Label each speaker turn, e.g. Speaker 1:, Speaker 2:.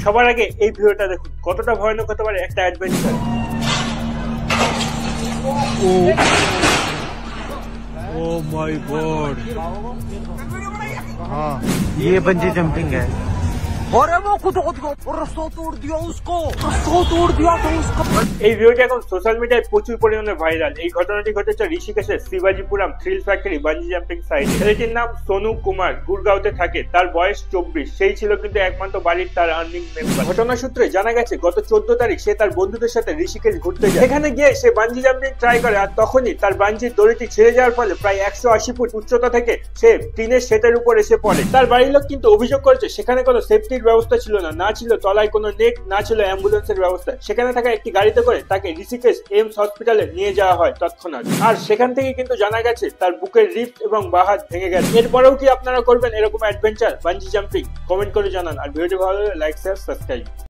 Speaker 1: সবার আগে এই ভিডিওটা দেখুন কতটা ভয়ানক হতে পারে একটা অ্যাডভেঞ্চার।
Speaker 2: ओ माय गॉड,
Speaker 3: हाँ ये बंजी जंपिंग है।
Speaker 2: अरे वो खुद रस्ता तोड़ दिया उसको, रस्ता तोड़ दिया था उसका।
Speaker 1: এই ভিডিওটি এখন সোশ্যাল মিডিয়ায় প্রচুর পরিমাণে ভাইরাল। এই ঘটনাটি ঘটেছে ঋষিকেশের Shivajipuram thrill factory bungee jumping site. ছেলেটির নাম সোনু কুমার, গুরগাঁওতে থাকে। তার বয়স 24। সেই ছিল কিন্তু একমাত্র বাড়ির তার আর্নিং মেম্বার। ঘটনা সূত্রে জানা গেছে গত 14 তারিখ সে তার বন্ধুদের সাথে ঋষিকেশ ঘুরতে যায়। সেখানে গিয়ে সে বাঞ্জি জাম্পিং ট্রাই করে, আর তখনই তার বাঞ্জির দড়িটি ছিঁড়ে যাওয়ার ফলে প্রায় 180 ফুট উচ্চতা থেকে সে টিনের শেডের উপর এসে পড়ে। তার বাড়ির লোক কিন্তু অভিযোগ করেছে সেখানে কোনো সেফটির ব্যবস্থা ছিল না, না ছিল তলায় কোনো নেট, না ছিল অ্যাম্বুলেন্সের ব্যবস্থা। সেখানে থাকা একটি গাড়িতে করে তাকে ঋষিকেশ এইমস হসপিটালে নিয়ে যাওয়া হয় তৎক্ষণাৎ। আর সেখান থেকে কিন্তু জানা গেছে তার বুকের রিব এবং বাঁ হাত ভেঙে গেছে। এরপরেও কি আপনারা করবেন এরকম অ্যাডভেঞ্চার বাঞ্জি জাম্পিং? কমেন্ট করে জানান। আর ভিডিওটি ভালো লাগলে লাইক, শেয়ার, সাবস্ক্রাইব।